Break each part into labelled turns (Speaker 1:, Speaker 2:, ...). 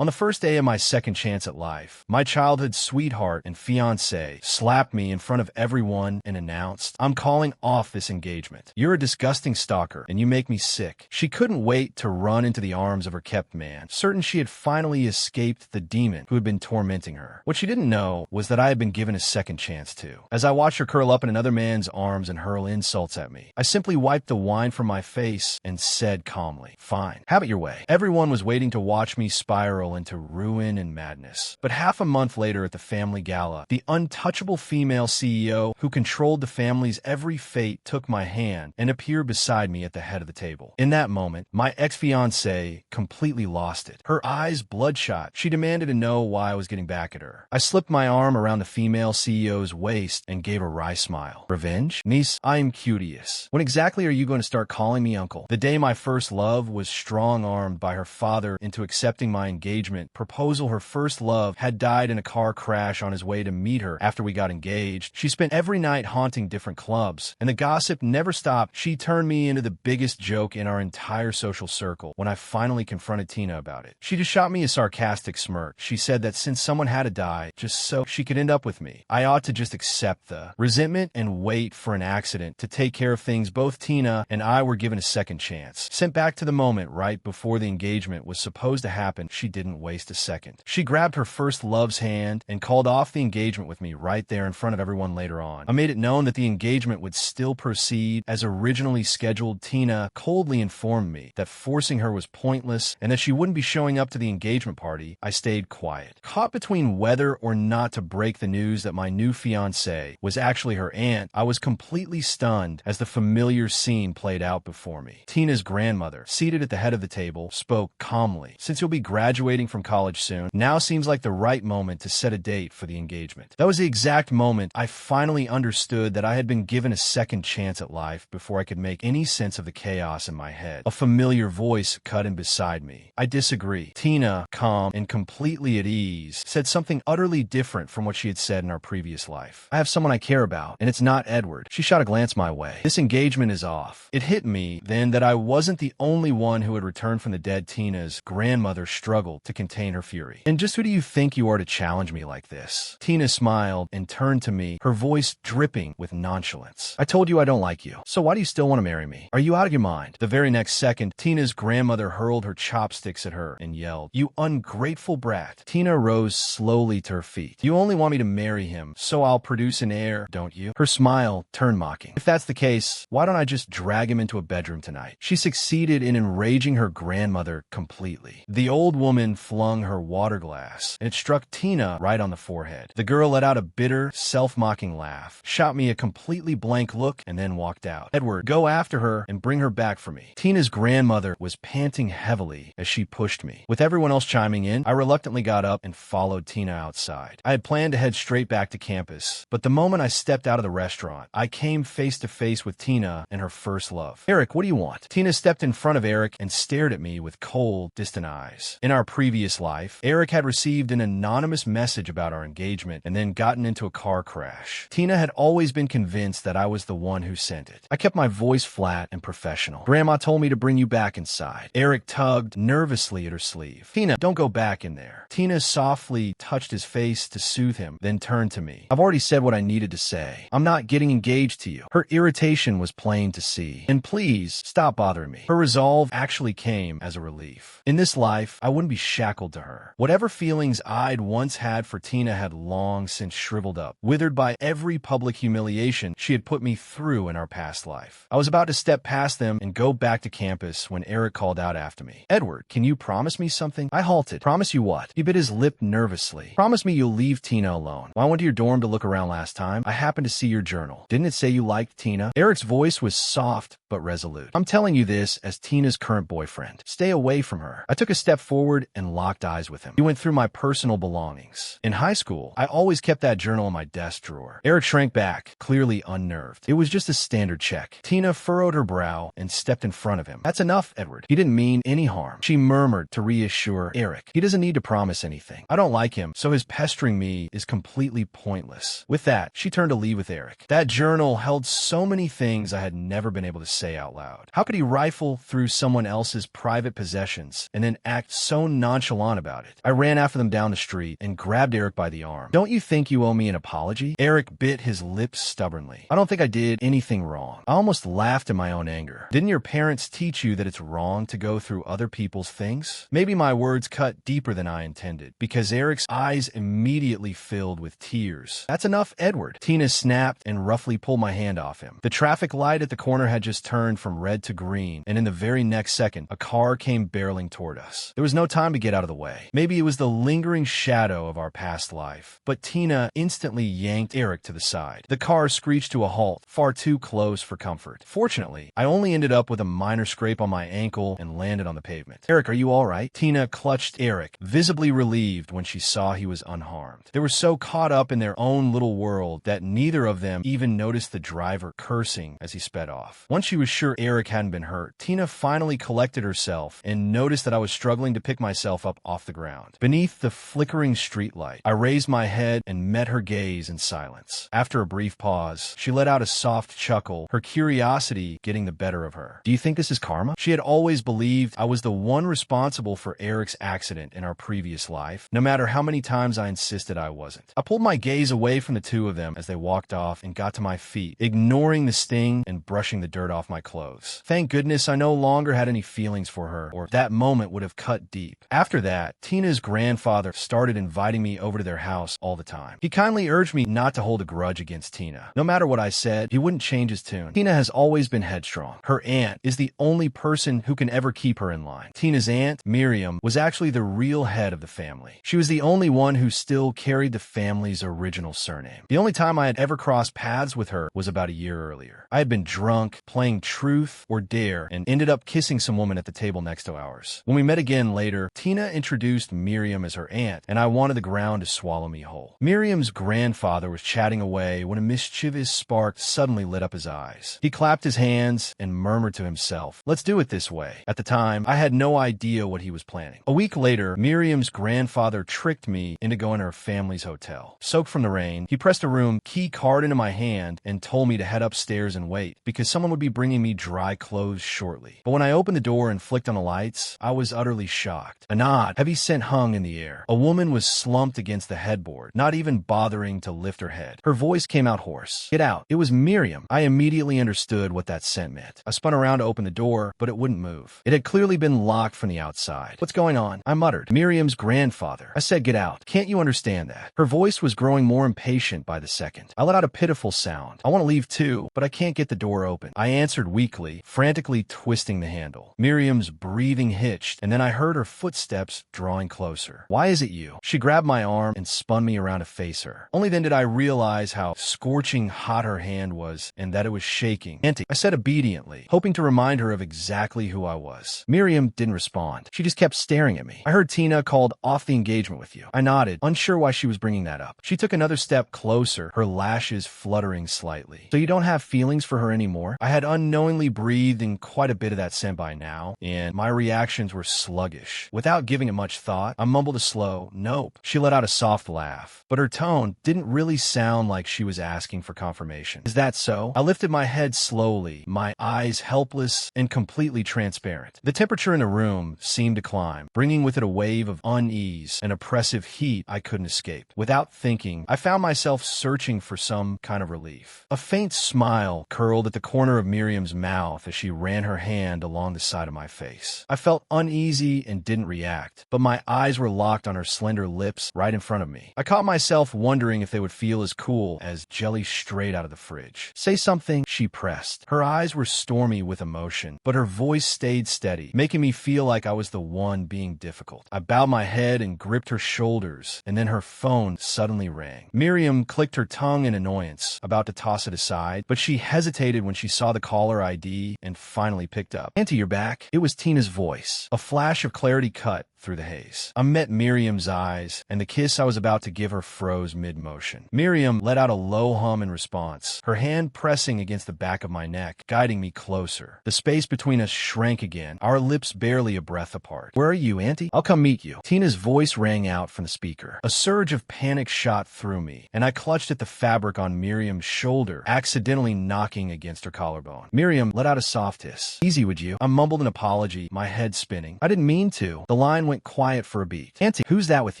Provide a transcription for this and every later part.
Speaker 1: On the first day of my second chance at life, my childhood sweetheart and fiancée slapped me in front of everyone and announced, "I'm calling off this engagement. You're a disgusting stalker, and you make me sick." She couldn't wait to run into the arms of her kept man, certain she had finally escaped the demon who had been tormenting her. What she didn't know was that I had been given a second chance too. As I watched her curl up in another man's arms and hurl insults at me, I simply wiped the wine from my face and said calmly, "Fine, have it your way." Everyone was waiting to watch me spiral into ruin and madness. But half a month later at the family gala, the untouchable female CEO who controlled the family's every fate took my hand and appeared beside me at the head of the table. In that moment, my ex-fiancée completely lost it. Her eyes bloodshot. She demanded to know why I was getting back at her. I slipped my arm around the female CEO's waist and gave a wry smile. "Revenge? Niece, I am curious. When exactly are you going to start calling me uncle?" The day my first love was strong-armed by her father into accepting my engagement proposal, her first love had died in a car crash on his way to meet her after we got engaged. She spent every night haunting different clubs, and the gossip never stopped. She turned me into the biggest joke in our entire social circle when I finally confronted Tina about it. She just shot me a sarcastic smirk. She said that since someone had to die, just so she could end up with me, I ought to just accept the resentment and wait for an accident to take care of things. Both Tina and I were given a second chance. Sent back to the moment right before the engagement was supposed to happen, she didn't waste a second. She grabbed her first love's hand and called off the engagement with me right there in front of everyone later on. I made it known that the engagement would still proceed as originally scheduled. Tina coldly informed me that forcing her was pointless and that she wouldn't be showing up to the engagement party. I stayed quiet, caught between whether or not to break the news that my new fiancée was actually her aunt. I was completely stunned as the familiar scene played out before me. Tina's grandmother, seated at the head of the table, spoke calmly. "Since you'll be graduating from college soon, now seems like the right moment to set a date for the engagement." That was the exact moment I finally understood that I had been given a second chance at life before I could make any sense of the chaos in my head. A familiar voice cut in beside me. "I disagree." Tina, calm and completely at ease, said something utterly different from what she had said in our previous life. "I have someone I care about, and it's not Edward." She shot a glance my way. "This engagement is off." It hit me then that I wasn't the only one who had returned from the dead. Tina's grandmother struggled to contain her fury. "And just who do you think you are to challenge me like this?" Tina smiled and turned to me, her voice dripping with nonchalance. "I told you I don't like you, so why do you still want to marry me? Are you out of your mind?" The very next second, Tina's grandmother hurled her chopsticks at her and yelled, "You ungrateful brat." Tina rose slowly to her feet. "You only want me to marry him, so I'll produce an heir, don't you?" Her smile turned mocking. "If that's the case, why don't I just drag him into a bedroom tonight?" She succeeded in enraging her grandmother completely. The old woman flung her water glass, and it struck Tina right on the forehead. The girl let out a bitter, self-mocking laugh, shot me a completely blank look, and then walked out. "Edward, go after her and bring her back for me." Tina's grandmother was panting heavily as she pushed me. With everyone else chiming in, I reluctantly got up and followed Tina outside. I had planned to head straight back to campus, but the moment I stepped out of the restaurant, I came face to face with Tina and her first love. "Eric, what do you want?" Tina stepped in front of Eric and stared at me with cold, distant eyes. In our previous life, Eric had received an anonymous message about our engagement and then gotten into a car crash. Tina had always been convinced that I was the one who sent it. I kept my voice flat and professional. "Grandma told me to bring you back inside." Eric tugged nervously at her sleeve. "Tina, don't go back in there." Tina softly touched his face to soothe him, then turned to me. "I've already said what I needed to say. I'm not getting engaged to you." Her irritation was plain to see. "And please, stop bothering me." Her resolve actually came as a relief. In this life, I wouldn't be shackled to her. Whatever feelings I'd once had for Tina had long since shriveled up, withered by every public humiliation she had put me through in our past life. I was about to step past them and go back to campus when Eric called out after me. "Edward, can you promise me something?" I halted. "Promise you what?" He bit his lip nervously. "Promise me you'll leave Tina alone. When I went to your dorm to look around last time, I happened to see your journal. Didn't it say you liked Tina?" Eric's voice was soft but resolute. "I'm telling you this as Tina's current boyfriend. Stay away from her." I took a step forward and locked eyes with him. He went through my personal belongings. In high school, I always kept that journal in my desk drawer. Eric shrank back, clearly unnerved. It was just a standard check. Tina furrowed her brow and stepped in front of him. "That's enough, Edward. He didn't mean any harm." She murmured to reassure Eric. "He doesn't need to promise anything. I don't like him, so his pestering me is completely pointless." With that, she turned to leave with Eric. That journal held so many things I had never been able to say out loud. How could he rifle through someone else's private possessions and then act so nonchalant about it. I ran after them down the street and grabbed Eric by the arm. "Don't you think you owe me an apology?" Eric bit his lips stubbornly. "I don't think I did anything wrong." I almost laughed in my own anger. "Didn't your parents teach you that it's wrong to go through other people's things?" Maybe my words cut deeper than I intended, because Eric's eyes immediately filled with tears. "That's enough, Edward." Tina snapped and roughly pulled my hand off him. The traffic light at the corner had just turned from red to green, and in the very next second, a car came barreling toward us. There was no time to get out of the way. Maybe it was the lingering shadow of our past life, but Tina instantly yanked Eric to the side. The car screeched to a halt, far too close for comfort. Fortunately, I only ended up with a minor scrape on my ankle and landed on the pavement. "Eric, are you all right?" Tina clutched Eric, visibly relieved when she saw he was unharmed. They were so caught up in their own little world that neither of them even noticed the driver cursing as he sped off. Once she was sure Eric hadn't been hurt, Tina finally collected herself and noticed that I was struggling to pick myself up off the ground. Beneath the flickering streetlight, I raised my head and met her gaze in silence. After a brief pause, she let out a soft chuckle, her curiosity getting the better of her. "Do you think this is karma?" She had always believed I was the one responsible for Eric's accident in our previous life, no matter how many times I insisted I wasn't. I pulled my gaze away from the two of them as they walked off and got to my feet, ignoring the sting and brushing the dirt off my clothes. Thank goodness I no longer had any feelings for her, or that moment would have cut deep. After that, Tina's grandfather started inviting me over to their house all the time. He kindly urged me not to hold a grudge against Tina. No matter what I said, he wouldn't change his tune. Tina has always been headstrong. Her aunt is the only person who can ever keep her in line. Tina's aunt, Miriam, was actually the real head of the family. She was the only one who still carried the family's original surname. The only time I had ever crossed paths with her was about a year earlier. I had been drunk, playing truth or dare, and ended up kissing some woman at the table next to ours. When we met again later, Tina introduced Miriam as her aunt, and I wanted the ground to swallow me whole. Miriam's grandfather was chatting away when a mischievous spark suddenly lit up his eyes. He clapped his hands and murmured to himself, "Let's do it this way." At the time, I had no idea what he was planning. A week later, Miriam's grandfather tricked me into going to her family's hotel. Soaked from the rain, he pressed a room key card into my hand and told me to head upstairs and wait, because someone would be bringing me dry clothes shortly. But when I opened the door and flicked on the lights, I was utterly shocked. A nod, heavy scent hung in the air. A woman was slumped against the headboard, not even bothering to lift her head. Her voice came out hoarse. "Get out." It was Miriam. I immediately understood what that scent meant. I spun around to open the door, but it wouldn't move. It had clearly been locked from the outside. "What's going on?" I muttered. "Miriam's grandfather." I said, "Get out. Can't you understand that?" Her voice was growing more impatient by the second. I let out a pitiful sound. "I want to leave too, but I can't get the door open." I answered weakly, frantically twisting the handle. Miriam's breathing hitched, and then I heard her footsteps drawing closer. "Why is it you?" She grabbed my arm and spun me around to face her. Only then did I realize how scorching hot her hand was and that it was shaking. "Auntie," I said obediently, hoping to remind her of exactly who I was. Miriam didn't respond. She just kept staring at me. "I heard Tina called off the engagement with you." I nodded, unsure why she was bringing that up. She took another step closer, her lashes fluttering slightly. "So you don't have feelings for her anymore?" I had unknowingly breathed in quite a bit of that scent by now, and my reactions were sluggish. Without giving it much thought, I mumbled a slow, "Nope." She let out a soft laugh, but her tone didn't really sound like she was asking for confirmation. "Is that so?" I lifted my head slowly, my eyes helpless and completely transparent. The temperature in the room seemed to climb, bringing with it a wave of unease, an oppressive heat I couldn't escape. Without thinking, I found myself searching for some kind of relief. A faint smile curled at the corner of Miriam's mouth as she ran her hand along the side of my face. I felt uneasy and didn't react, but my eyes were locked on her slender lips right in front of me. I caught myself wondering if they would feel as cool as jelly straight out of the fridge. "Say something," she pressed. Her eyes were stormy with emotion, but her voice stayed steady, making me feel like I was the one being difficult. I bowed my head and gripped her shoulders, and then her phone suddenly rang. Miriam clicked her tongue in annoyance, about to toss it aside, but she hesitated when she saw the caller ID and finally picked up. "Auntie, you're back." It was Tina's voice. A flash of clarity cut through the haze. I met Miriam's eyes, and the kiss I was about to give her froze mid-motion. Miriam let out a low hum in response, her hand pressing against the back of my neck, guiding me closer. The space between us shrank again, our lips barely a breath apart. "Where are you, Auntie? I'll come meet you." Tina's voice rang out from the speaker. A surge of panic shot through me, and I clutched at the fabric on Miriam's shoulder, accidentally knocking against her collarbone. Miriam let out a soft hiss. "Easy, would you?" I mumbled an apology, my head spinning. "I didn't mean to." The line went quiet for a beat. Auntie, who's that with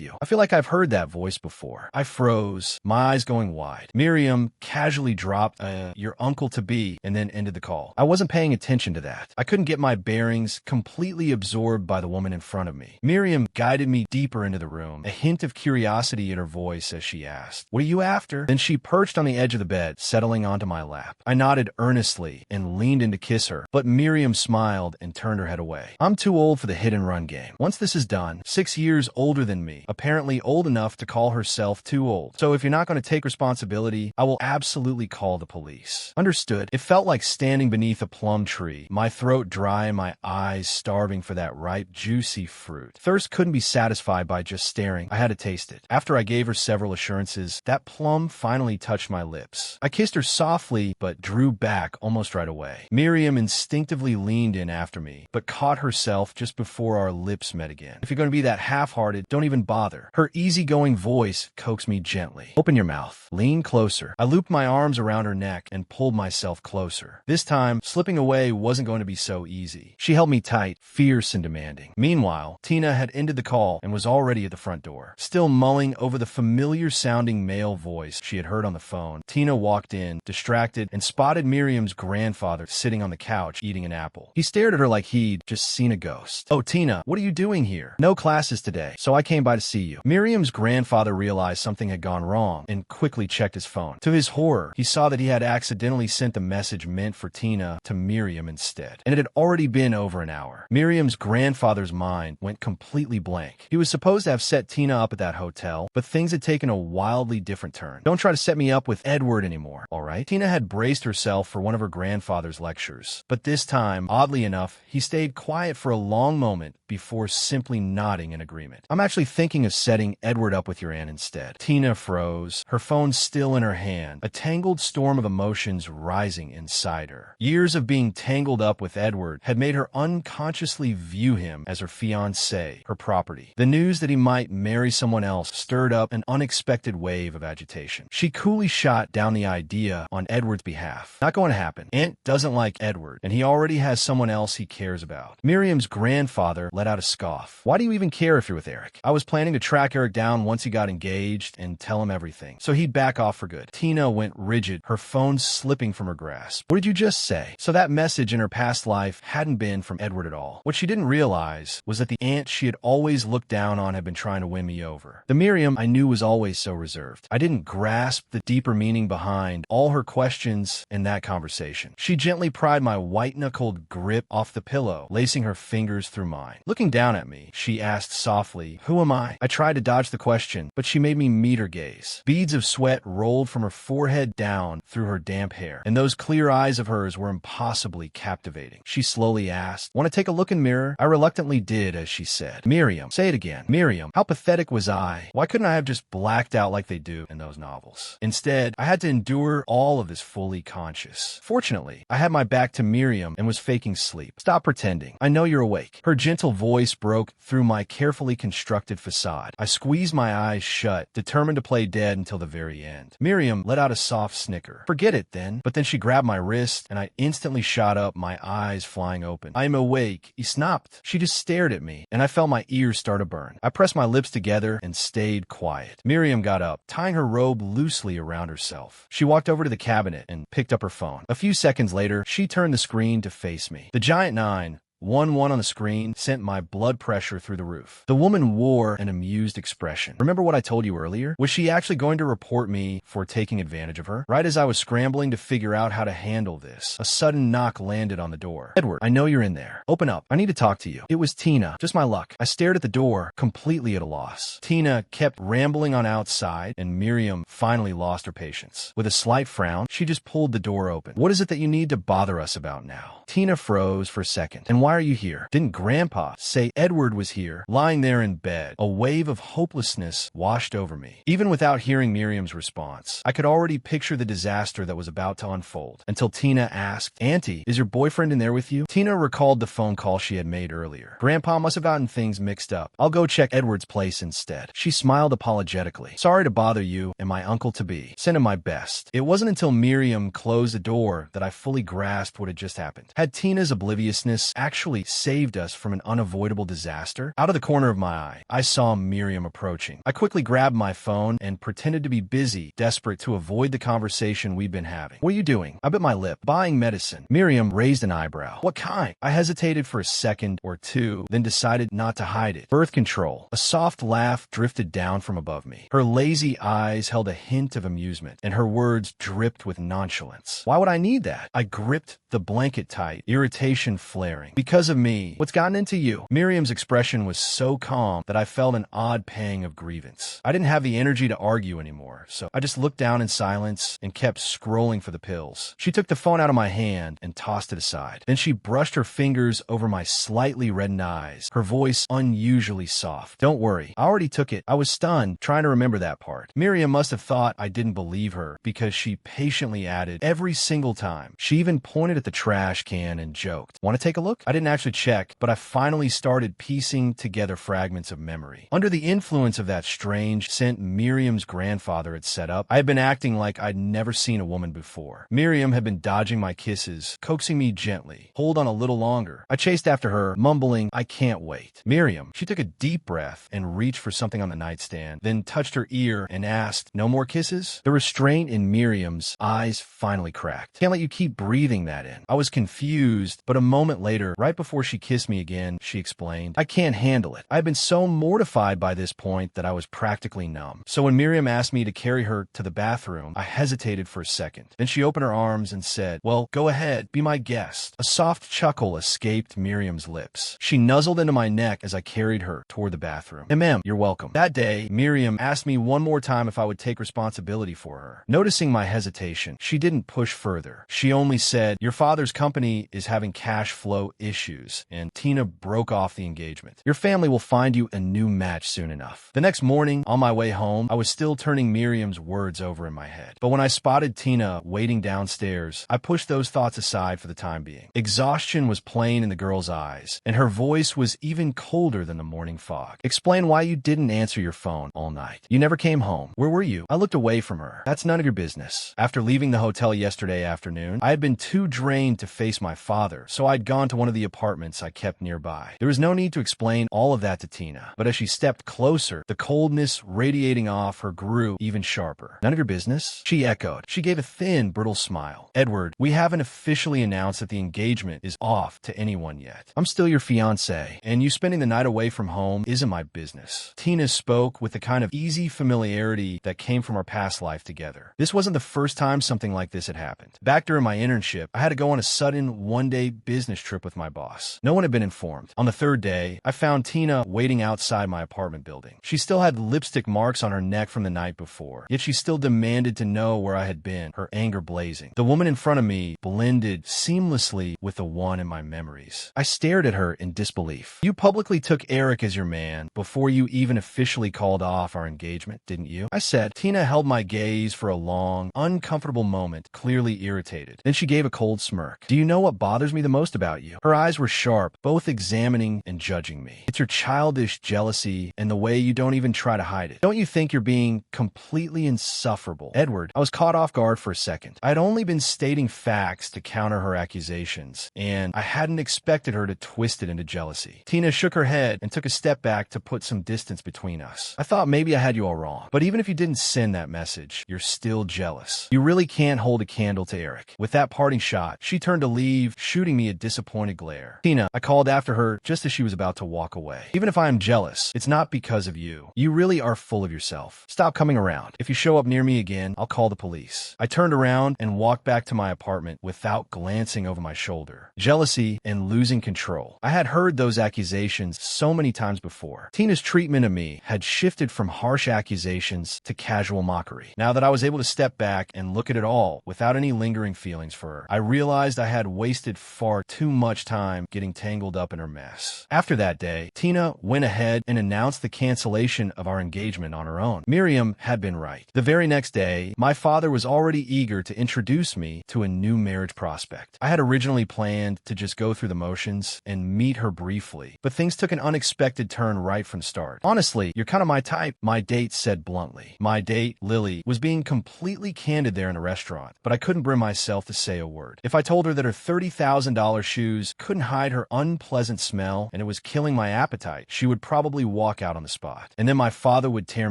Speaker 1: you? I feel like I've heard that voice before. I froze, my eyes going wide. Miriam casually dropped, your uncle-to-be, and then ended the call. I wasn't paying attention to that. I couldn't get my bearings, completely absorbed by the woman in front of me. Miriam guided me deeper into the room, a hint of curiosity in her voice as she asked, "What are you after?" Then she perched on the edge of the bed, settling onto my lap. I nodded earnestly and leaned in to kiss her, but Miriam smiled and turned her head away. I'm too old for the hit-and-run game. Once this is done, 6 years older than me, apparently old enough to call herself too old. So if you're not going to take responsibility, I will absolutely call the police. Understood. It felt like standing beneath a plum tree, my throat dry and my eyes starving for that ripe, juicy fruit. Thirst couldn't be satisfied by just staring. I had to taste it. After I gave her several assurances, that plum finally touched my lips. I kissed her softly, but drew back almost right away. Miriam instinctively leaned in after me, but caught herself just before our lips met again. If you're going to be that half-hearted, don't even bother. Her easygoing voice coaxed me gently. Open your mouth. Lean closer. I looped my arms around her neck and pulled myself closer. This time, slipping away wasn't going to be so easy. She held me tight, fierce and demanding. Meanwhile, Tina had ended the call and was already at the front door. Still mulling over the familiar-sounding male voice she had heard on the phone, Tina walked in, distracted, and spotted Miriam's grandfather sitting on the couch eating an apple. He stared at her like he'd just seen a ghost. "Oh, Tina, what are you doing here?" "No classes today, so I came by to see you." Miriam's grandfather realized something had gone wrong and quickly checked his phone. To his horror, he saw that he had accidentally sent the message meant for Tina to Miriam instead, and it had already been over an hour. Miriam's grandfather's mind went completely blank. He was supposed to have set Tina up at that hotel, but things had taken a wildly different turn. "Don't try to set me up with Edward anymore, all right?" Tina had braced herself for one of her grandfather's lectures, but this time, oddly enough, he stayed quiet for a long moment before simply nodding in agreement. "I'm actually thinking of setting Edward up with your aunt instead." Tina froze, her phone still in her hand, a tangled storm of emotions rising inside her. Years of being tangled up with Edward had made her unconsciously view him as her fiancé, her property. The news that he might marry someone else stirred up an unexpected wave of agitation. She coolly shot down the idea on Edward's behalf. "Not going to happen. Aunt doesn't like Edward, and he already has someone else he cares about." Miriam's grandfather let out a scoff. "Why do you even care if you're with Eric?" "I was planning to track Eric down once he got engaged and tell him everything, so he'd back off for good." Tina went rigid, her phone slipping from her grasp. "What did you just say?" So that message in her past life hadn't been from Edward at all. What she didn't realize was that the aunt she had always looked down on had been trying to win me over. The Miriam I knew was always so reserved. I didn't grasp the deeper meaning behind all her questions in that conversation. She gently pried my white-knuckled grip off the pillow, lacing her fingers through mine. Looking down at me, she asked softly, "Who am I?" I tried to dodge the question, but she made me meet her gaze. Beads of sweat rolled from her forehead down through her damp hair, and those clear eyes of hers were impossibly captivating. She slowly asked, "Want to take a look in the mirror?" I reluctantly did as she said, "Miriam." Say it again. "Miriam." How pathetic was I? Why couldn't I have just blacked out like they do in those novels? Instead, I had to endure all of this fully conscious. Fortunately, I had my back to Miriam and was faking sleep. "Stop pretending. I know you're awake." Her gentle voice broke through my carefully constructed facade. I squeezed my eyes shut, determined to play dead until the very end. Miriam let out a soft snicker. "Forget it, then." But then she grabbed my wrist, and I instantly shot up, my eyes flying open. "I am awake. Ich snapped." She just stared at me, and I felt my ears start to burn. I pressed my lips together and stayed quiet. Miriam got up, tying her robe loosely around herself. She walked over to the cabinet and picked up her phone. A few seconds later, she turned the screen to face me. The giant 911 on the screen sent my blood pressure through the roof. The woman wore an amused expression. "Remember what I told you earlier? Was she actually going to report me for taking advantage of her?" Right as I was scrambling to figure out how to handle this, a sudden knock landed on the door. "Edward, I know you're in there. Open up. I need to talk to you." It was Tina. Just my luck. I stared at the door, completely at a loss. Tina kept rambling on outside, and Miriam finally lost her patience. With a slight frown, she just pulled the door open. "What is it that you need to bother us about now?" Tina froze for a second. "And why are you here? Didn't Grandpa say Edward was here?" Lying there in bed, a wave of hopelessness washed over me. Even without hearing Miriam's response, I could already picture the disaster that was about to unfold, until Tina asked, "Auntie, is your boyfriend in there with you?" Tina recalled the phone call she had made earlier. "Grandpa must have gotten things mixed up. I'll go check Edward's place instead." She smiled apologetically. "Sorry to bother you and my uncle-to-be. Send him my best." It wasn't until Miriam closed the door that I fully grasped what had just happened. Had Tina's obliviousness actually actually saved us from an unavoidable disaster? Out of the corner of my eye, I saw Miriam approaching. I quickly grabbed my phone and pretended to be busy, desperate to avoid the conversation we'd been having. What are you doing? I bit my lip. Buying medicine. Miriam raised an eyebrow. What kind? I hesitated for a second or two, then decided not to hide it. Birth control. A soft laugh drifted down from above me. Her lazy eyes held a hint of amusement, and her words dripped with nonchalance. Why would I need that? I gripped the blanket tight, irritation flaring. Because of me. What's gotten into you? Miriam's expression was so calm that I felt an odd pang of grievance. I didn't have the energy to argue anymore, so I just looked down in silence and kept scrolling for the pills. She took the phone out of my hand and tossed it aside. Then she brushed her fingers over my slightly reddened eyes, her voice unusually soft. Don't worry, I already took it. I was stunned, trying to remember that part. Miriam must have thought I didn't believe her because she patiently added every single time. She even pointed at the trash can and joked. Want to take a look? I didn't actually check, but I finally started piecing together fragments of memory. Under the influence of that strange scent Miriam's grandfather had set up, I had been acting like I'd never seen a woman before. Miriam had been dodging my kisses, coaxing me gently. Hold on a little longer. I chased after her, mumbling, I can't wait. Miriam, she took a deep breath and reached for something on the nightstand, then touched her ear and asked, no more kisses? The restraint in Miriam's eyes finally cracked. Can't let you keep breathing that in. I was confused, but a moment later, right before she kissed me again, she explained, I can't handle it. I've been so mortified by this point that I was practically numb. So when Miriam asked me to carry her to the bathroom, I hesitated for a second. Then she opened her arms and said, well, go ahead, be my guest. A soft chuckle escaped Miriam's lips. She nuzzled into my neck as I carried her toward the bathroom. Ma'am, you're welcome. That day, Miriam asked me one more time if I would take responsibility for her. Noticing my hesitation, she didn't push further. She only said, your father's company is having cash flow issues, and Tina broke off the engagement. Your family will find you a new match soon enough. The next morning, on my way home, I was still turning Miriam's words over in my head. But when I spotted Tina waiting downstairs, I pushed those thoughts aside for the time being. Exhaustion was plain in the girl's eyes, and her voice was even colder than the morning fog. Explain why you didn't answer your phone all night. You never came home. Where were you? I looked away from her. That's none of your business. After leaving the hotel yesterday afternoon, I had been too drained to face my father, so I'd gone to one of the apartments I kept nearby. There was no need to explain all of that to Tina, but as she stepped closer, the coldness radiating off her grew even sharper. None of your business? She echoed. She gave a thin, brittle smile. Edward, we haven't officially announced that the engagement is off to anyone yet. I'm still your fiancé, and you spending the night away from home isn't my business. Tina spoke with the kind of easy familiarity that came from our past life together. This wasn't the first time something like this had happened. Back during my internship, I had to go on a sudden one-day business trip with my boss. No one had been informed. On the third day, I found Tina waiting outside my apartment building. She still had lipstick marks on her neck from the night before, yet she still demanded to know where I had been, her anger blazing. The woman in front of me blended seamlessly with the one in my memories. I stared at her in disbelief. You publicly took Eric as your man before you even officially called off our engagement, didn't you? I said. Tina held my gaze for a long, uncomfortable moment, clearly irritated. Then she gave a cold smirk. Do you know what bothers me the most about you? Her eyes were sharp, both examining and judging me. It's your childish jealousy and the way you don't even try to hide it. Don't you think you're being completely insufferable? Edward, I was caught off guard for a second. I had only been stating facts to counter her accusations, and I hadn't expected her to twist it into jealousy. Tina shook her head and took a step back to put some distance between us. I thought maybe I had you all wrong, but even if you didn't send that message, you're still jealous. You really can't hold a candle to Eric. With that parting shot, she turned to leave, shooting me a disappointed glare. Tina, I called after her just as she was about to walk away. Even if I am jealous, it's not because of you. You really are full of yourself. Stop coming around. If you show up near me again, I'll call the police. I turned around and walked back to my apartment without glancing over my shoulder. Jealousy and losing control. I had heard those accusations so many times before. Tina's treatment of me had shifted from harsh accusations to casual mockery. Now that I was able to step back and look at it all without any lingering feelings for her, I realized I had wasted far too much time getting tangled up in her mess. After that day, Tina went ahead and announced the cancellation of our engagement on her own. Miriam had been right. The very next day, my father was already eager to introduce me to a new marriage prospect. I had originally planned to just go through the motions and meet her briefly, but things took an unexpected turn right from the start. Honestly, you're kind of my type, my date said bluntly. My date, Lily, was being completely candid there in the restaurant, but I couldn't bring myself to say a word. If I told her that her $30,000 shoes couldn't hide her unpleasant smell, and it was killing my appetite, she would probably walk out on the spot. And then my father would tear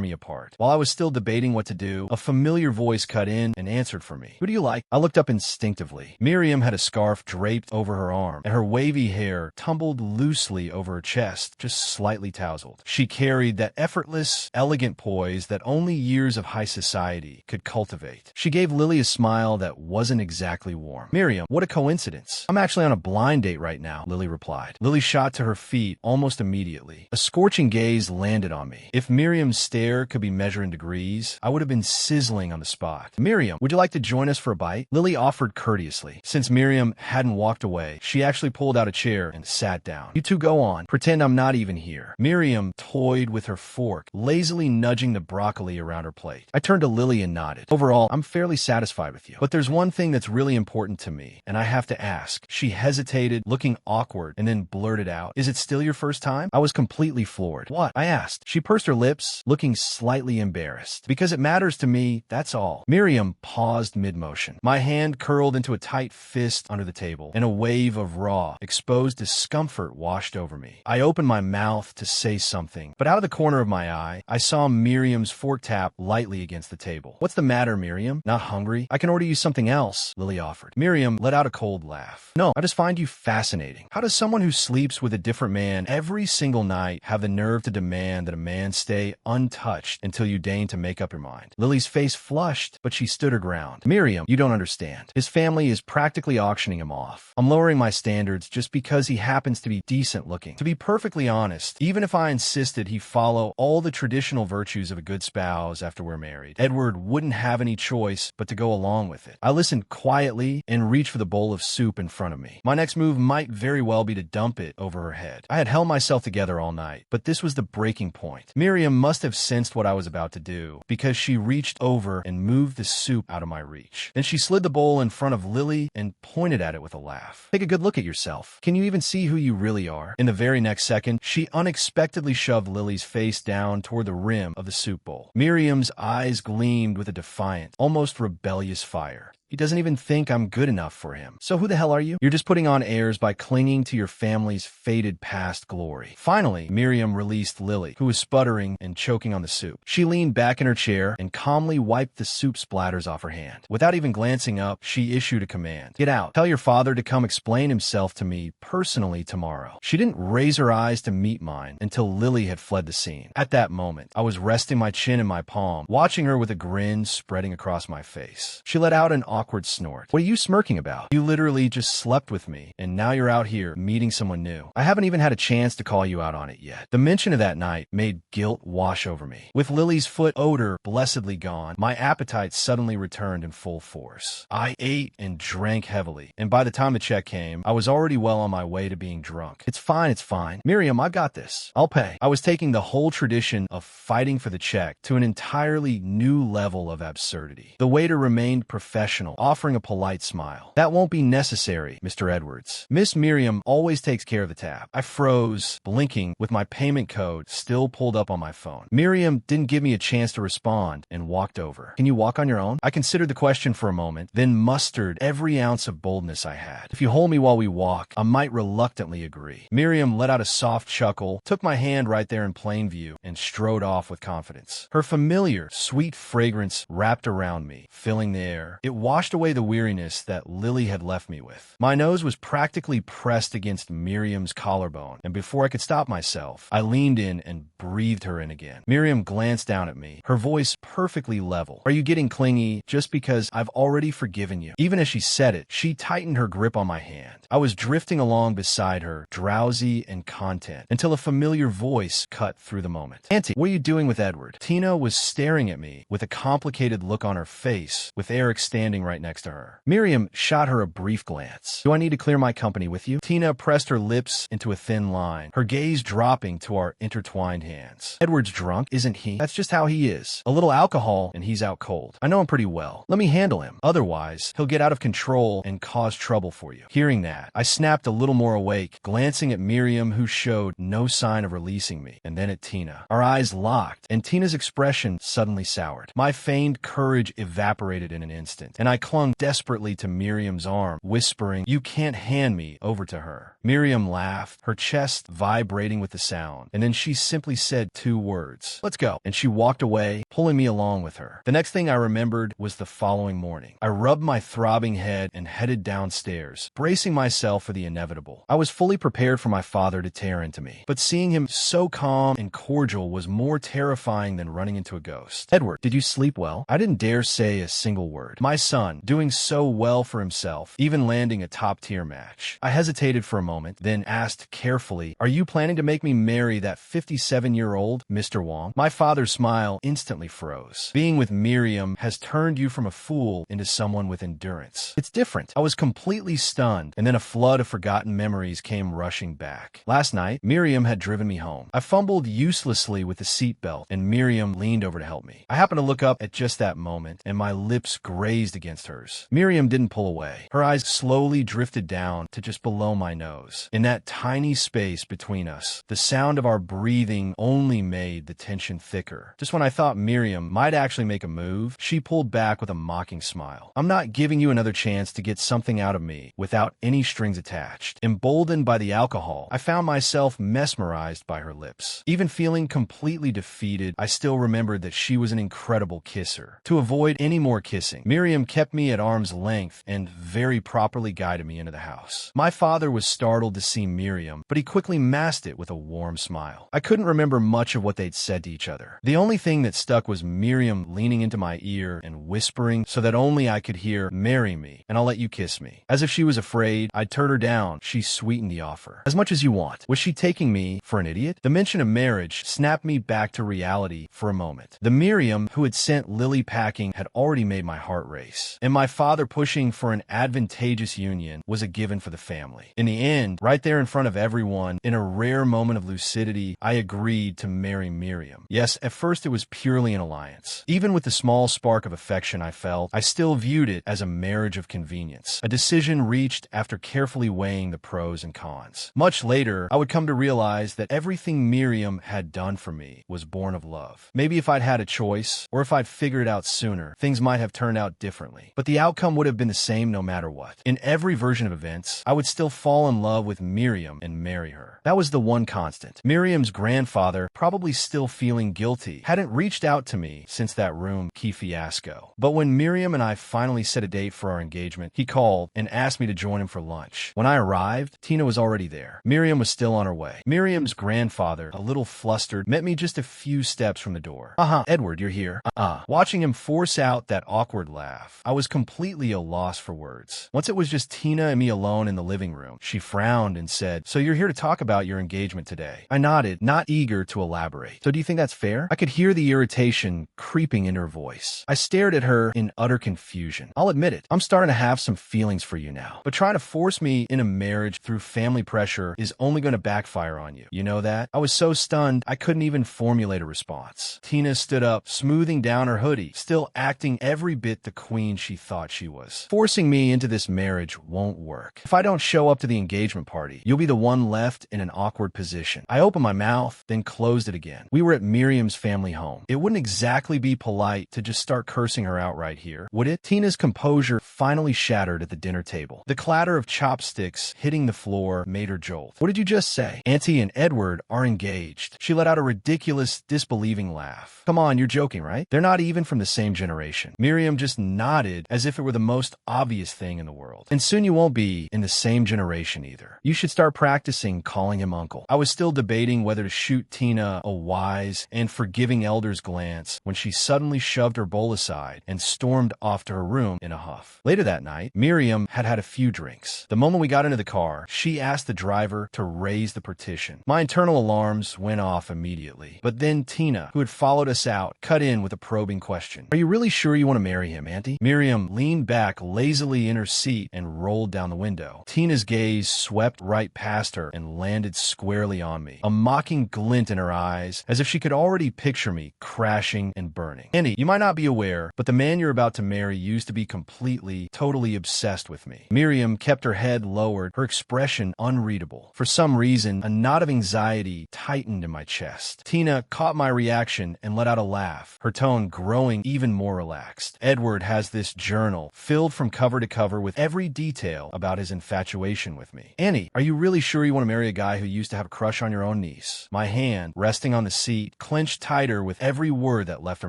Speaker 1: me apart. While I was still debating what to do, a familiar voice cut in and answered for me. "Who do you like?" I looked up instinctively. Miriam had a scarf draped over her arm, and her wavy hair tumbled loosely over her chest, just slightly tousled. She carried that effortless, elegant poise that only years of high society could cultivate. She gave Lily a smile that wasn't exactly warm. "Miriam, what a coincidence. I'm actually on a blind date right now," Lily replied. Lily shot to her feet almost immediately. A scorching gaze landed on me. If Miriam's stare could be measured in degrees, I would have been sizzling on the spot. "Miriam, would you like to join us for a bite?" Lily offered courteously. Since Miriam hadn't walked away, she actually pulled out a chair and sat down. "You two go on. Pretend I'm not even here." Miriam toyed with her fork, lazily nudging the broccoli around her plate. I turned to Lily and nodded. "Overall, I'm fairly satisfied with you. But there's one thing that's really important to me, and I have to ask." She hesitated, looking awkward, and then blurted out, "Is it still your first time?" I was completely floored. "What?" I asked. She pursed her lips, looking slightly embarrassed. "Because it matters to me, that's all." Miriam paused mid-motion. My hand curled into a tight fist under the table, and a wave of raw, exposed discomfort washed over me. I opened my mouth to say something, but out of the corner of my eye, I saw Miriam's fork tap lightly against the table. "What's the matter, Miriam? Not hungry? I can order you something else," Lily offered. Miriam let out a cold laugh. "No, I just find you fascinating. How does someone who sleeps with a different man every single night have the nerve to demand that a man stay untouched until you deign to make up your mind?" Lily's face flushed, but she stood her ground. "Miriam, you don't understand. His family is practically auctioning him off. I'm lowering my standards just because he happens to be decent looking. To be perfectly honest, even if I insisted he follow all the traditional virtues of a good spouse after we're married, Edward wouldn't have any choice but to go along with it." I listened quietly and reached for the bowl of soup in front of me. My next move might very well be to dump it over her head. I had held myself together all night, but this was the breaking point. Miriam must have sensed what I was about to do, because she reached over and moved the soup out of my reach. Then she slid the bowl in front of Lily and pointed at it with a laugh. "Take a good look at yourself. Can you even see who you really are?" In the very next second, she unexpectedly shoved Lily's face down toward the rim of the soup bowl. Miriam's eyes gleamed with a defiant, almost rebellious fire. "He doesn't even think I'm good enough for him. So who the hell are you? You're just putting on airs by clinging to your family's faded past glory." Finally, Miriam released Lily, who was sputtering and choking on the soup. She leaned back in her chair and calmly wiped the soup splatters off her hand. Without even glancing up, she issued a command. "Get out. Tell your father to come explain himself to me personally tomorrow." She didn't raise her eyes to meet mine until Lily had fled the scene. At that moment, I was resting my chin in my palm, watching her with a grin spreading across my face. She let out an awkward snort. "What are you smirking about? You literally just slept with me, and now you're out here meeting someone new. I haven't even had a chance to call you out on it yet." The mention of that night made guilt wash over me. With Lily's foot odor blessedly gone, my appetite suddenly returned in full force. I ate and drank heavily, and by the time the check came, I was already well on my way to being drunk. It's fine. Miriam, I got this. I'll pay." I was taking the whole tradition of fighting for the check to an entirely new level of absurdity. The waiter remained professional, offering a polite smile. "That won't be necessary, Mr. Edwards. Miss Miriam always takes care of the tab." I froze, blinking, with my payment code still pulled up on my phone. Miriam didn't give me a chance to respond and walked over. "Can you walk on your own?" I considered the question for a moment, then mustered every ounce of boldness I had. "If you hold me while we walk, I might reluctantly agree." Miriam let out a soft chuckle, took my hand right there in plain view, and strode off with confidence. Her familiar, sweet fragrance wrapped around me, filling the air. It washed away the weariness that Lily had left me with. My nose was practically pressed against Miriam's collarbone, and before I could stop myself, I leaned in and breathed her in again. Miriam glanced down at me, her voice perfectly level. "Are you getting clingy just because I've already forgiven you?" Even as she said it, she tightened her grip on my hand. I was drifting along beside her, drowsy and content, until a familiar voice cut through the moment. "Auntie, what are you doing with Edward?" Tina was staring at me with a complicated look on her face, with Eric standing right next to her. Miriam shot her a brief glance. "Do I need to clear my company with you?" Tina pressed her lips into a thin line, her gaze dropping to our intertwined hands. "Edward's drunk, isn't he? That's just how he is. A little alcohol and he's out cold. I know him pretty well. Let me handle him. Otherwise, he'll get out of control and cause trouble for you." Hearing that, I snapped a little more awake, glancing at Miriam, who showed no sign of releasing me, and then at Tina. Our eyes locked, and Tina's expression suddenly soured. My feigned courage evaporated in an instant, and I clung desperately to Miriam's arm, whispering, "You can't hand me over to her." Miriam laughed, her chest vibrating with the sound, and then she simply said 2 words, "Let's go," and she walked away, pulling me along with her. The next thing I remembered was the following morning. I rubbed my throbbing head and headed downstairs, bracing myself for the inevitable. I was fully prepared for my father to tear into me, but seeing him so calm and cordial was more terrifying than running into a ghost. "Edward, did you sleep well?" I didn't dare say a single word. My son, doing so well for himself, even landing a top-tier match. I hesitated for a moment, then asked carefully, "Are you planning to make me marry that 57-year-old Mr. Wong?" My father's smile instantly froze. "Being with Miriam has turned you from a fool into someone with endurance. It's different." I was completely stunned, and then a flood of forgotten memories came rushing back. Last night, Miriam had driven me home. I fumbled uselessly with the seatbelt, and Miriam leaned over to help me. I happened to look up at just that moment, and my lips grazed against hers. Miriam didn't pull away. Her eyes slowly drifted down to just below my nose. In that tiny space between us, the sound of our breathing only made the tension thicker. Just when I thought Miriam might actually make a move, she pulled back with a mocking smile. "I'm not giving you another chance to get something out of me without any strings attached." Emboldened by the alcohol, I found myself mesmerized by her lips. Even feeling completely defeated, I still remembered that she was an incredible kisser. To avoid any more kissing, Miriam kept me at arm's length and very properly guided me into the house. My father was startled to see Miriam, but he quickly masked it with a warm smile. I couldn't remember much of what they'd said to each other. The only thing that stuck was Miriam leaning into my ear and whispering so that only I could hear, "Marry me, and I'll let you kiss me." As if she was afraid I'd turn her down, she sweetened the offer. "As much as you want." Was she taking me for an idiot? The mention of marriage snapped me back to reality for a moment. The Miriam who had sent Lily packing had already made my heart race, and my father pushing for an advantageous union was a given for the family. In the end, right there in front of everyone, in a rare moment of lucidity, I agreed to marry Miriam. Yes, at first it was purely an alliance. Even with the small spark of affection I felt, I still viewed it as a marriage of convenience, a decision reached after carefully weighing the pros and cons. Much later, I would come to realize that everything Miriam had done for me was born of love. Maybe if I'd had a choice, or if I'd figured it out sooner, things might have turned out differently. But the outcome would have been the same no matter what. In every version of events, I would still fall in love with Miriam and marry her. That was the one constant. Miriam's grandfather, probably still feeling guilty, hadn't reached out to me since that room key fiasco. But when Miriam and I finally set a date for our engagement, he called and asked me to join him for lunch. When I arrived, Tina was already there. Miriam was still on her way. Miriam's grandfather, a little flustered, met me just a few steps from the door. "Edward, you're here." Watching him force out that awkward laugh, I was completely at a loss for words. Once it was just Tina and me alone in the living room, she frowned and said, "So you're here to talk about your engagement today?" I nodded, not eager to elaborate. "So do you think that's fair?" I could hear the irritation creeping into her voice. I stared at her in utter confusion. "I'll admit it, I'm starting to have some feelings for you now. But trying to force me in a marriage through family pressure is only going to backfire on you. You know that?" I was so stunned, I couldn't even formulate a response. Tina stood up, smoothing down her hoodie, still acting every bit the queen she thought she was. "Forcing me into this marriage won't work. If I don't show up to the engagement party, you'll be the one left in an awkward position." I opened my mouth, then closed it again. We were at Miriam's family home. It wouldn't exactly be polite to just start cursing her out right here, would it? Tina's composure finally shattered at the dinner table. The clatter of chopsticks hitting the floor made her jolt. "What did you just say?" "Auntie and Edward are engaged." She let out a ridiculous, disbelieving laugh. "Come on, you're joking, right? They're not even from the same generation." Miriam just nodded as if it were the most obvious thing in the world. "And soon you won't be in the same generation either. You should start practicing calling him uncle." I was still debating whether to shoot Tina a wise and forgiving elder's glance when she suddenly shoved her bowl aside and stormed off to her room in a huff. Later that night, Miriam had had a few drinks. The moment we got into the car, she asked the driver to raise the partition. My internal alarms went off immediately. But then Tina, who had followed us out, cut in with a probing question. "Are you really sure you want to marry him, Auntie?" Miriam leaned back lazily in her seat and rolled down the window. Tina's gaze swept right past her and landed squarely on me, a mocking glint in her eyes as if she could already picture me crashing and burning. "Auntie, you might not be aware, but the man you're about to marry used to be completely, totally obsessed with me." Miriam kept her head lowered, her expression unreadable. For some reason, a knot of anxiety tightened in my chest. Tina caught my reaction and let out a laugh, her tone growing even more relaxed. "Edward has this this journal filled from cover to cover with every detail about his infatuation with me. Annie, are you really sure you want to marry a guy who used to have a crush on your own niece? My hand, resting on the seat, clenched tighter with every word that left her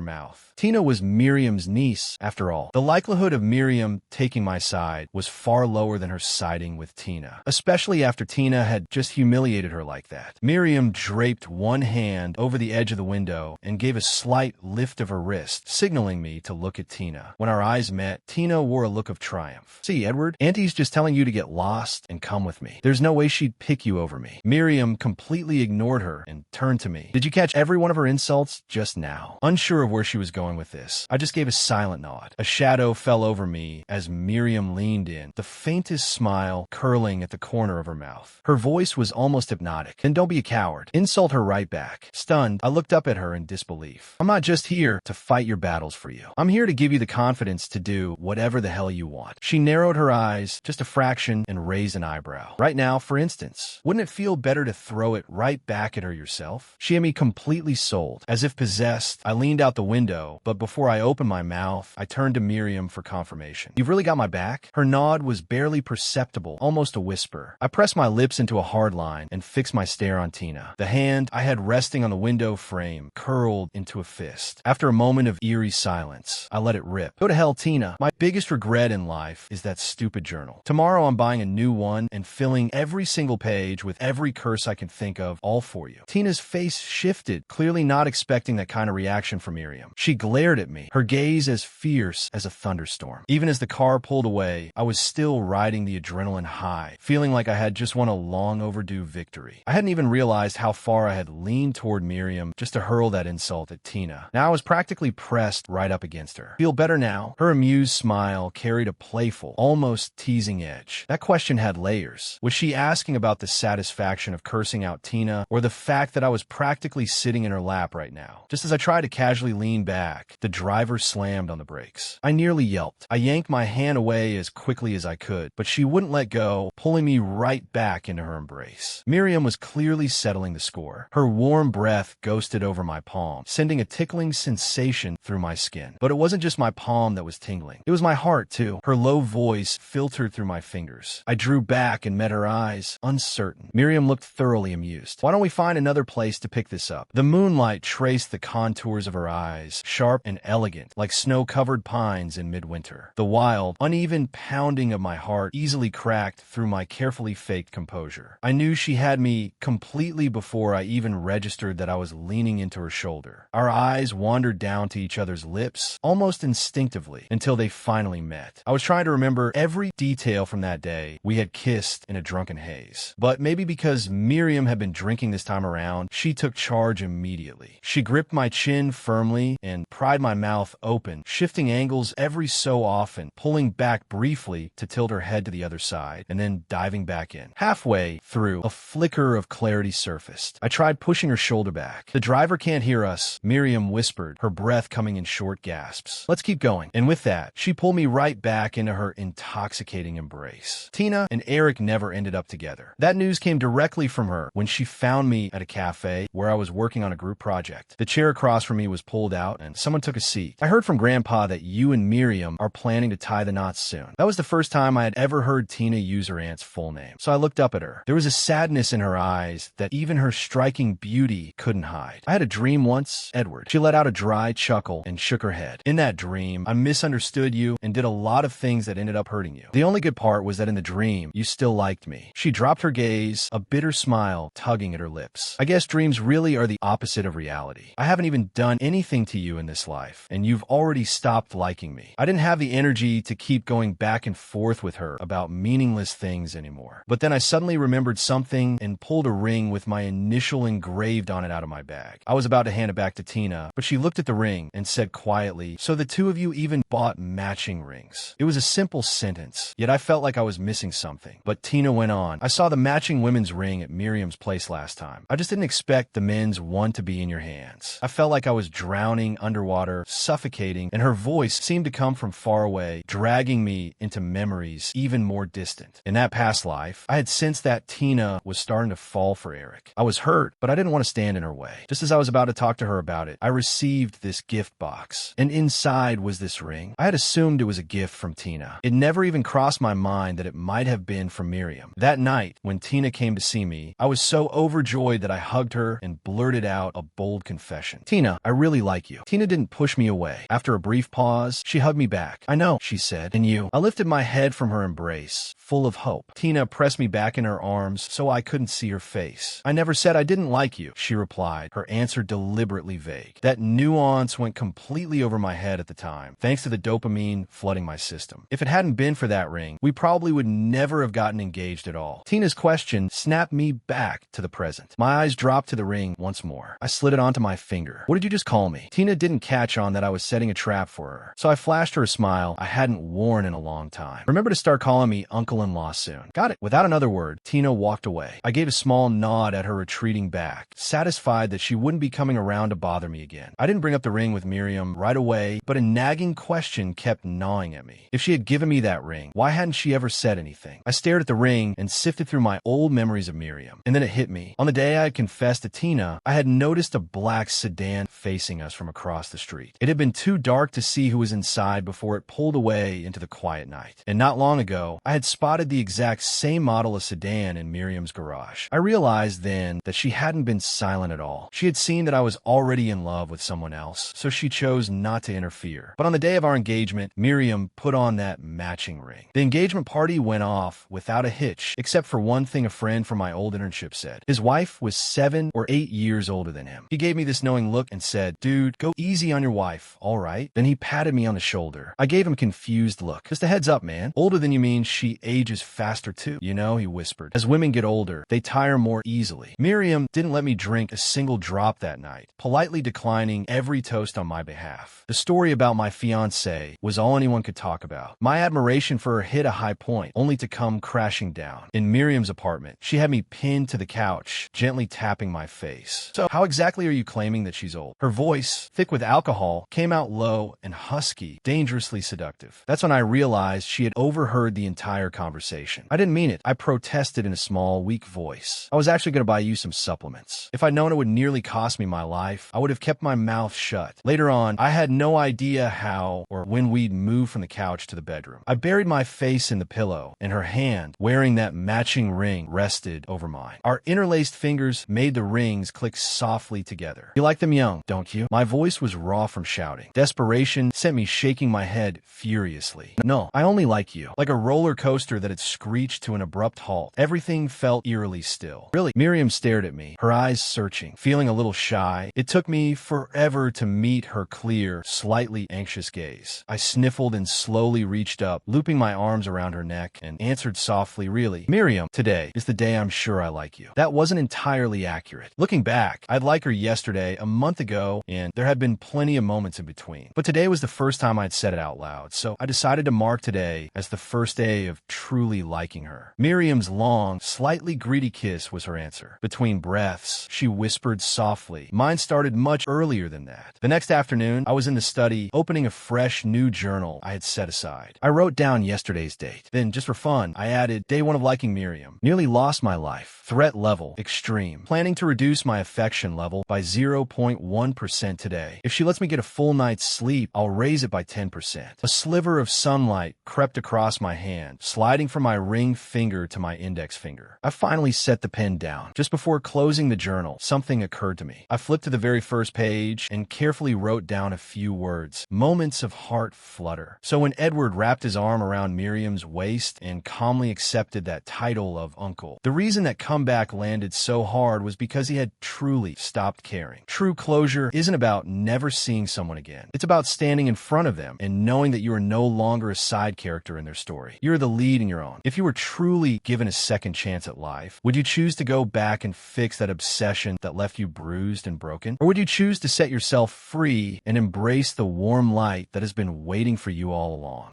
Speaker 1: mouth. Tina was Miriam's niece, after all. The likelihood of Miriam taking my side was far lower than her siding with Tina, especially after Tina had just humiliated her like that. Miriam draped one hand over the edge of the window and gave a slight lift of her wrist, signaling me to look at Tina. When our eyes met, Tina wore a look of triumph. See, Edward, Auntie's just telling you to get lost and come with me. There's no way she'd pick you over me. Miriam completely ignored her and turned to me. Did you catch every one of her insults just now? Unsure of where she was going with this, I just gave a silent nod. A shadow fell over me as Miriam leaned in, the faintest smile curling at the corner of her mouth. Her voice was almost hypnotic. Then don't be a coward. Insult her right back. Stunned, I looked up at her in disbelief. I'm not just here to fight your battles for you. I'm here to give you the confidence to do whatever the hell you want. She narrowed her eyes just a fraction and raised an eyebrow. Right now, for instance, wouldn't it feel better to throw it right back at her yourself? She had me completely sold. As if possessed, I leaned out the window, but before I opened my mouth, I turned to Miriam for confirmation. You've really got my back? Her nod was barely perceptible, almost a whisper. I pressed my lips into a hard line and fixed my stare on Tina. The hand I had resting on the window frame curled into a fist. After a moment of eerie silence, I let it rip. Go to hell, Tina. My biggest regret in life is that stupid journal. Tomorrow I'm buying a new one and filling every single page with every curse I can think of, all for you. Tina's face shifted, clearly not expecting that kind of reaction from Miriam. She glared at me, her gaze as fierce as a thunderstorm. Even as the car pulled away, I was still riding the adrenaline high, feeling like I had just won a long overdue victory. I hadn't even realized how far I had leaned toward Miriam just to hurl that insult at Tina. Now I was practically pressed right up against her. Feel better now? Her amused smile carried a playful, almost teasing edge. That question had layers. Was she asking about the satisfaction of cursing out Tina, or the fact that I was practically sitting in her lap right now? Just as I tried to casually lean back, the driver slammed on the brakes. I nearly yelped. I yanked my hand away as quickly as I could, but she wouldn't let go, pulling me right back into her embrace. Miriam was clearly settling the score. Her warm breath ghosted over my palm, sending a tickling sensation through my skin. But it wasn't just my palm that was tingling. It was my heart, too. Her low voice filtered through my fingers. I drew back and met her eyes, uncertain. Miriam looked thoroughly amused. Why don't we find another place to pick this up? The moonlight traced the contours of her eyes, sharp and elegant, like snow-covered pines in midwinter. The wild, uneven pounding of my heart easily cracked through my carefully faked composure. I knew she had me completely before I even registered that I was leaning into her shoulder. Our eyes wandered down to each other's lips, almost instinctively, until they finally met. I was trying to remember every detail from that day we had kissed in a drunken haze. But maybe because Miriam had been drinking this time around, she took charge immediately. She gripped my chin firmly and pried my mouth open, shifting angles every so often, pulling back briefly to tilt her head to the other side, and then diving back in. Halfway through, a flicker of clarity surfaced. I tried pushing her shoulder back. The driver can't hear us, Miriam whispered, her breath coming in short gasps. Let's keep going. And with that, she pulled me right back into her intoxicating embrace. Tina and Eric never ended up together. That news came directly from her when she found me at a cafe where I was working on a group project. The chair across from me was pulled out and someone took a seat. I heard from Grandpa that you and Miriam are planning to tie the knots soon. That was the first time I had ever heard Tina use her aunt's full name. So I looked up at her. There was a sadness in her eyes that even her striking beauty couldn't hide. I had a dream once, Edward. She let out a dry chuckle and shook her head. In that dream, I misunderstood you and did a lot of things that ended up hurting you. The only good part was that in the dream, you still liked me. She dropped her gaze, a bitter smile tugging at her lips. I guess dreams really are the opposite of reality. I haven't even done anything to you in this life, and you've already stopped liking me. I didn't have the energy to keep going back and forth with her about meaningless things anymore. But then I suddenly remembered something and pulled a ring with my initial engraved on it out of my bag. I was about to hand it back to Tina, but she looked at the ring and said quietly, "So the two of you even bought matching rings." It was a simple sentence, yet I felt like I was missing something. But Tina went on, "I saw the matching women's ring at Miriam's place last time. I just didn't expect the men's one to be in your hands. I felt like I was drowning underwater, suffocating, and her voice seemed to come from far away, dragging me into memories even more distant. In that past life, I had sensed that Tina was starting to fall for Eric. I was hurt, but I didn't want to stand in her way. Just as I was about to talk to her about it, I received this gift box, and inside was this ring. ring. I had assumed it was a gift from Tina. It never even crossed my mind that it might have been from Miriam. That night, when Tina came to see me, I was so overjoyed that I hugged her and blurted out a bold confession. "Tina, I really like you." Tina didn't push me away. After a brief pause, she hugged me back. "I know," she said, "and you." I lifted my head from her embrace, full of hope. Tina pressed me back in her arms so I couldn't see her face. "I never said I didn't like you," she replied, her answer deliberately vague. That nuance went completely over my head at the time, thanks to the dopamine flooding my system. If it hadn't been for that ring, we probably would never have gotten engaged at all. Tina's question snapped me back to the present. My eyes dropped to the ring once more. I slid it onto my finger. "What did you just call me?" Tina didn't catch on that I was setting a trap for her, so I flashed her a smile I hadn't worn in a long time. "Remember to start calling me uncle-in-law soon." "Got it." Without another word, Tina walked away. I gave a small nod at her retreating back, satisfied that she wouldn't be coming around to bother me again. I didn't bring up the ring with Miriam right away, but a nagging question kept gnawing at me. If she had given me that ring, why hadn't she ever said anything? I stared at the ring and sifted through my old memories of Miriam, and then it hit me. On the day I had confessed to Tina, I had noticed a black sedan facing us from across the street. It had been too dark to see who was inside before it pulled away into the quiet night. And not long ago, I had spotted the exact same model of sedan in Miriam's garage. I realized then that she hadn't been silent at all. She had seen that I was already in love with someone else, so she chose not to interfere. But on the day of our engagement, Miriam put on that matching ring. The engagement party went off without a hitch, except for one thing a friend from my old internship said. His wife was 7 or 8 years older than him. He gave me this knowing look and said, "Dude, go easy on your wife, all right?" Then he patted me on the shoulder. I gave him a confused look. "Just a heads up, man. Older than you mean she ages faster too. You know," he whispered. "As women get older, they tire more easily." Miriam didn't let me drink a single drop that night, politely declining every toast on my behalf. The story about my fiancée was all anyone could talk about. My admiration for her hit a high point, only to come crashing down. In Miriam's apartment, she had me pinned to the couch, gently tapping my face. "So, how exactly are you claiming that she's old?" Her voice, thick with alcohol, came out low and husky, dangerously seductive. That's when I realized she had overheard the entire conversation. "I didn't mean it," I protested in a small, weak voice. "I was actually going to buy you some supplements. If I'd known it would nearly cost me my life, I would have kept my mouth shut." Later on, I had no idea how or when we'd moved from the couch to the bedroom. I buried my face in the pillow, and her hand, wearing that matching ring, rested over mine. Our interlaced fingers made the rings click softly together. "You like them young, don't you?" My voice was raw from shouting. Desperation sent me shaking my head furiously. "No, I only like you." Like a roller coaster that had screeched to an abrupt halt, everything felt eerily still. "Really?" Miriam stared at me, her eyes searching. Feeling a little shy, it took me forever to meet her clear, slightly anxious gaze. I sniffled and slowly reached up, looping my arms around her neck, and answered softly, "Really, Miriam, today is the day I'm sure I like you." That wasn't entirely accurate. Looking back, I'd like her yesterday, a month ago, and there had been plenty of moments in between. But today was the first time I'd said it out loud, so I decided to mark today as the first day of truly liking her. Miriam's long, slightly greedy kiss was her answer. Between breaths, she whispered softly. Mine started much earlier than that. The next afternoon, I was in the study, opening a fresh new journal I had set aside. I wrote down yesterday's date. Then, just for fun, I added, "Day 1 of liking Miriam. Nearly lost my life. Threat level, extreme. Planning to reduce my affection level by 0.1% today. If she lets me get a full night's sleep, I'll raise it by 10%. A sliver of sunlight crept across my hand, sliding from my ring finger to my index finger. I finally set the pen down. Just before closing the journal, something occurred to me. I flipped to the very first page and carefully wrote down a few words. Moments of heart flutter. So when Edward wrapped his arm around Miriam's waist and calmly accepted that title of uncle, the reason that comeback landed so hard was because he had truly stopped caring. True closure isn't about never seeing someone again. It's about standing in front of them and knowing that you are no longer a side character in their story. You're the lead in your own. If you were truly given a second chance at life, would you choose to go back and fix that obsession that left you bruised and broken? Or would you choose to set yourself free and embrace the warm light that has been waiting for you all along?